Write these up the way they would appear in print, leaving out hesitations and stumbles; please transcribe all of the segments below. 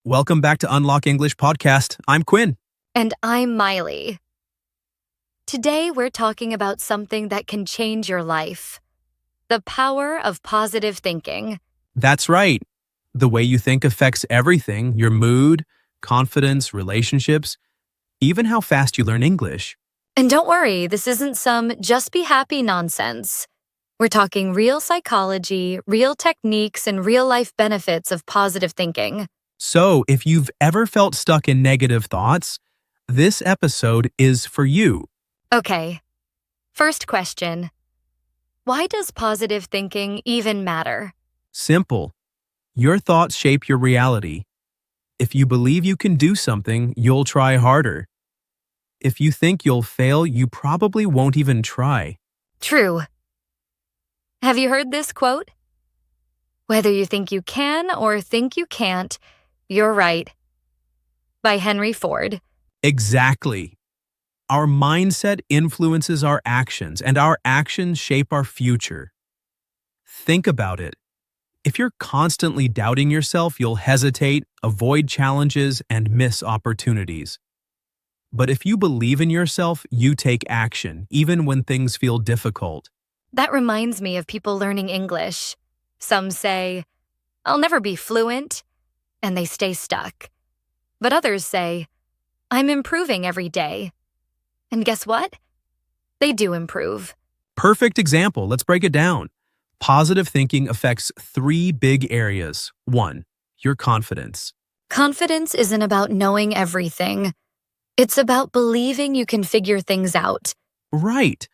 Welcome back to Unlock English Podcast. I'm Quinn. And I'm Miley. Today we're talking about something that can change your life. The power of positive thinking. That's right. The way you think affects everything, your mood, confidence, relationships, even how fast you learn English. And don't worry, this isn't some just be happy nonsense. We're talking real psychology, real techniques, and real-life benefits of positive thinking. So, if you've ever felt stuck in negative thoughts, this episode is for you. Okay, first question. Why does positive thinking even matter? Simple. Your thoughts shape your reality. If you believe you can do something, you'll try harder. If you think you'll fail, you probably won't even try. True. Have you heard this quote? Whether you think you can or think you can't, you're right. By Henry Ford. Exactly. Our mindset influences our actions, and our actions shape our future. Think about it. If you're constantly doubting yourself, you'll hesitate, avoid challenges, and miss opportunities. But if you believe in yourself, you take action, even when things feel difficult. That reminds me of people learning English. Some say, I'll never be fluent, and they stay stuck. But others say, I'm improving every day. And guess what? They do improve. Perfect example. Let's break it down. Positive thinking affects 3 big areas. 1. Your confidence. Confidence isn't about knowing everything. It's about believing you can figure things out. Right.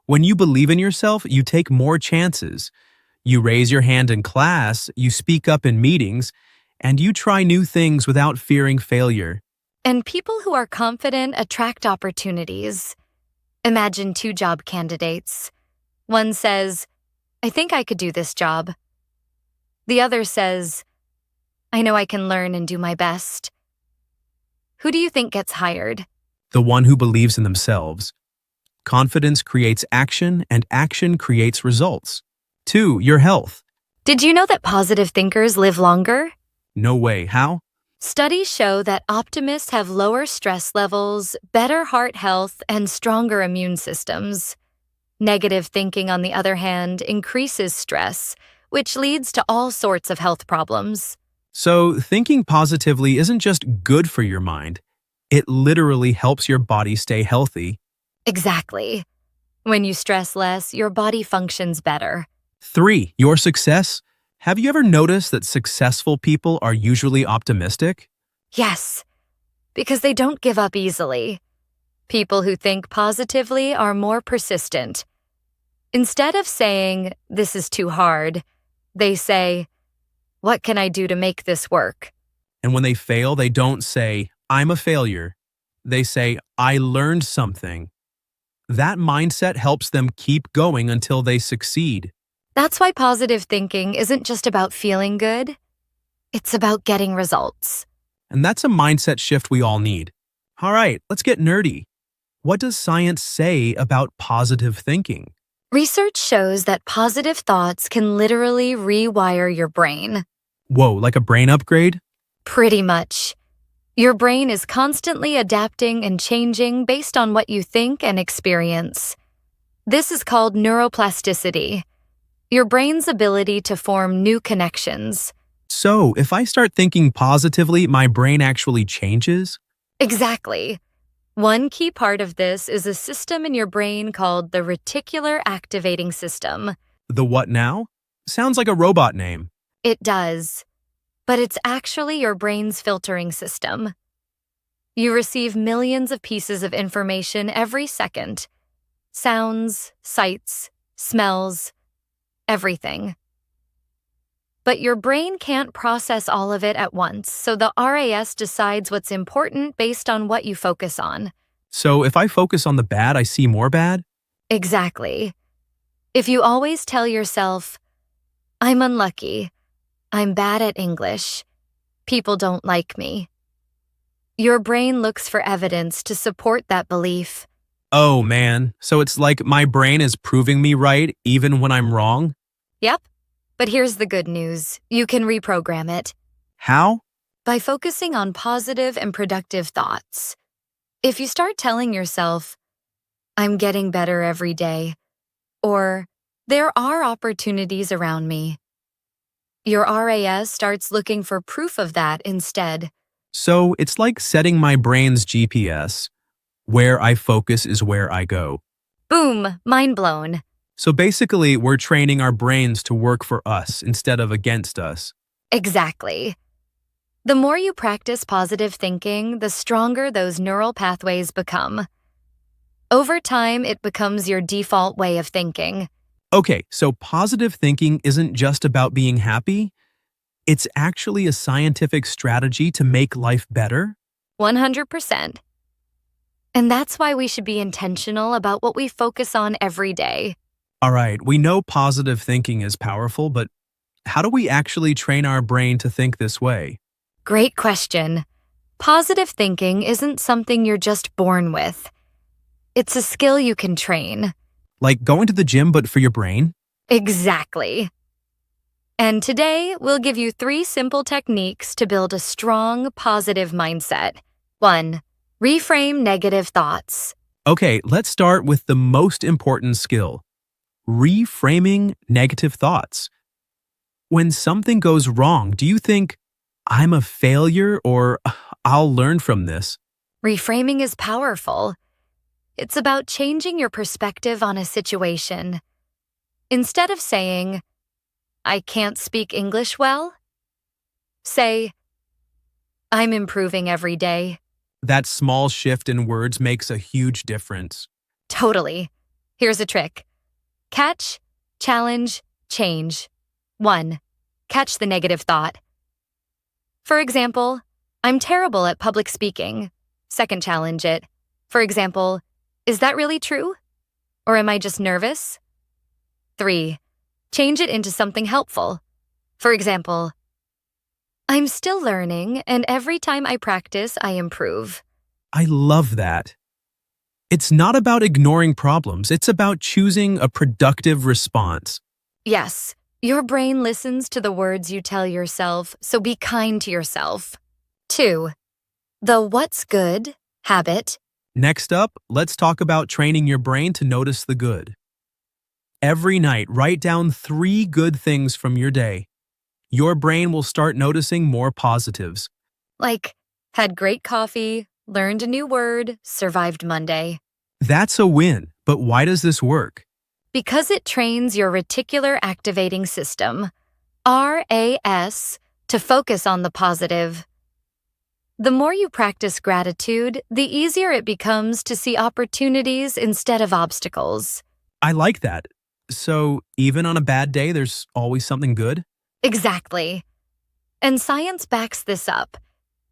When you believe in yourself, you take more chances. You raise your hand in class, you speak up in meetings, and you try new things without fearing failure. And people who are confident attract opportunities. Imagine 2 job candidates. One says, I think I could do this job. The other says, I know I can learn and do my best. Who do you think gets hired? The one who believes in themselves. Confidence creates action, and action creates results. 2. Your health. Did you know that positive thinkers live longer? No way. How? Studies show that optimists have lower stress levels, better heart health, and stronger immune systems. Negative thinking, on the other hand, increases stress, which leads to all sorts of health problems. So, thinking positively isn't just good for your mind. It literally helps your body stay healthy. Exactly. When you stress less, your body functions better. 3. Your success. Have you ever noticed that successful people are usually optimistic? Yes, because they don't give up easily. People who think positively are more persistent. Instead of saying, this is too hard, they say, what can I do to make this work? And when they fail, they don't say, I'm a failure. They say, I learned something. That mindset helps them keep going until they succeed. That's why positive thinking isn't just about feeling good. It's about getting results. And that's a mindset shift we all need. All right, let's get nerdy. What does science say about positive thinking? Research shows that positive thoughts can literally rewire your brain. Whoa, like a brain upgrade? Pretty much. Your brain is constantly adapting and changing based on what you think and experience. This is called neuroplasticity, your brain's ability to form new connections. So, if I start thinking positively, my brain actually changes? Exactly. One key part of this is a system in your brain called the reticular activating system. The what now? Sounds like a robot name. It does. But it's actually your brain's filtering system. You receive millions of pieces of information every second. Sounds, sights, smells, everything. But your brain can't process all of it at once, so the RAS decides what's important based on what you focus on. So if I focus on the bad, I see more bad? Exactly. If you always tell yourself, I'm unlucky, I'm bad at English, people don't like me, your brain looks for evidence to support that belief. Oh man, so it's like my brain is proving me right even when I'm wrong? Yep. But here's the good news. You can reprogram it. How? By focusing on positive and productive thoughts. If you start telling yourself, I'm getting better every day, or there are opportunities around me, your RAS starts looking for proof of that instead. So it's like setting my brain's GPS. Where I focus is where I go. Boom, mind blown. So basically, we're training our brains to work for us instead of against us. Exactly. The more you practice positive thinking, the stronger those neural pathways become. Over time, it becomes your default way of thinking. Okay, so positive thinking isn't just about being happy. It's actually a scientific strategy to make life better. 100%. And that's why we should be intentional about what we focus on every day. All right, we know positive thinking is powerful, but how do we actually train our brain to think this way? Great question. Positive thinking isn't something you're just born with. It's a skill you can train. Like going to the gym, but for your brain? Exactly. And today, we'll give you 3 simple techniques to build a strong, positive mindset. 1. Reframe negative thoughts. Okay, let's start with the most important skill. Reframing negative thoughts. When something goes wrong, do you think, I'm a failure or I'll learn from this? Reframing is powerful. It's about changing your perspective on a situation. Instead of saying, I can't speak English well, say, I'm improving every day. That small shift in words makes a huge difference. Totally. Here's a trick. Catch, challenge, change. 1. Catch the negative thought. For example, I'm terrible at public speaking. Second, challenge it. For example, is that really true? Or am I just nervous? 3. Change it into something helpful. For example, I'm still learning, and every time I practice, I improve. I love that. It's not about ignoring problems, it's about choosing a productive response. Yes, your brain listens to the words you tell yourself, so be kind to yourself. 2. The what's good habit. Next up, let's talk about training your brain to notice the good. Every night, write down 3 good things from your day. Your brain will start noticing more positives. Like, had great coffee, learned a new word, survived Monday. That's a win, but why does this work? Because it trains your reticular activating system, RAS, to focus on the positive. The more you practice gratitude, the easier it becomes to see opportunities instead of obstacles. I like that. So even on a bad day, there's always something good? Exactly. And science backs this up.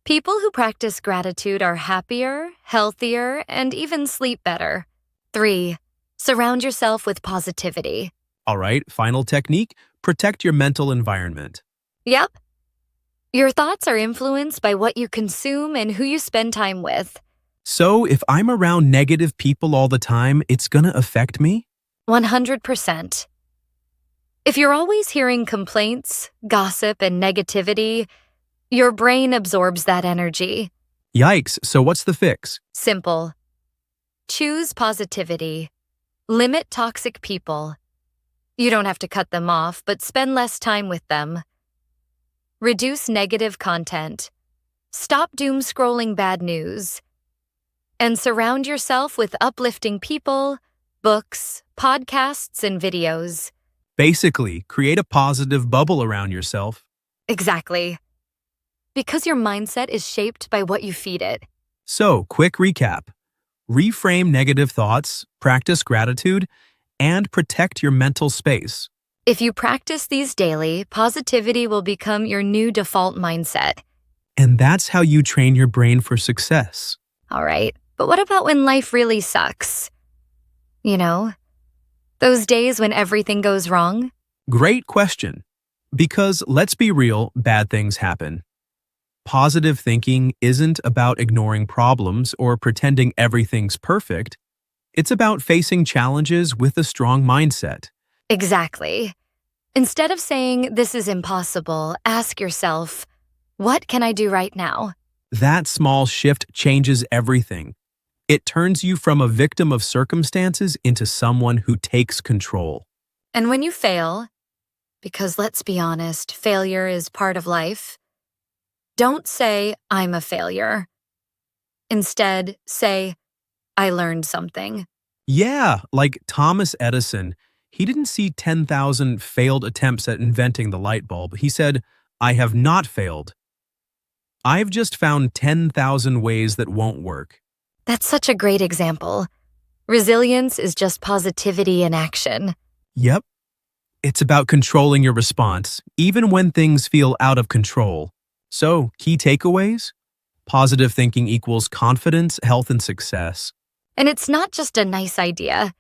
People who practice gratitude are happier, healthier, and even sleep better. 3. Surround yourself with positivity. All right, final technique, protect your mental environment. Yep. Your thoughts are influenced by what you consume and who you spend time with. So if I'm around negative people all the time, it's gonna affect me? 100%. If you're always hearing complaints, gossip, and negativity, your brain absorbs that energy. Yikes, so what's the fix? Simple. Choose positivity. Limit toxic people. You don't have to cut them off, but spend less time with them. Reduce negative content. Stop doom scrolling bad news. And surround yourself with uplifting people, books, podcasts, and videos. Basically, create a positive bubble around yourself. Exactly. Because your mindset is shaped by what you feed it. So, quick recap. Reframe negative thoughts, practice gratitude, and protect your mental space. If you practice these daily, positivity will become your new default mindset. And that's how you train your brain for success. All right, but what about when life really sucks? You know, those days when everything goes wrong? Great question. Because let's be real, bad things happen. Positive thinking isn't about ignoring problems or pretending everything's perfect. It's about facing challenges with a strong mindset. Exactly. Instead of saying, this is impossible, ask yourself, What can I do right now? That small shift changes everything. It turns you from a victim of circumstances into someone who takes control. And when you fail, because let's be honest, failure is part of life, don't say, I'm a failure. Instead, say, I learned something. Yeah, like Thomas Edison. He didn't see 10,000 failed attempts at inventing the light bulb. He said, I have not failed. I've just found 10,000 ways that won't work. That's such a great example. Resilience is just positivity in action. Yep. It's about controlling your response, even when things feel out of control. So, key takeaways? Positive thinking equals confidence, health, and success. And it's not just a nice idea.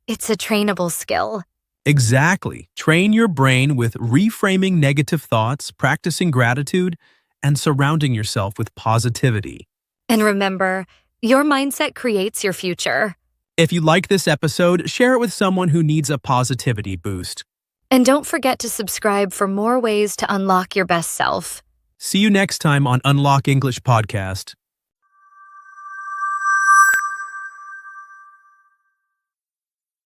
It's a trainable skill. Exactly. Train your brain with reframing negative thoughts, practicing gratitude, and surrounding yourself with positivity. And remember, your mindset creates your future. If you like this episode, share it with someone who needs a positivity boost. And don't forget to subscribe for more ways to unlock your best self. See you next time on Unlock English Podcast.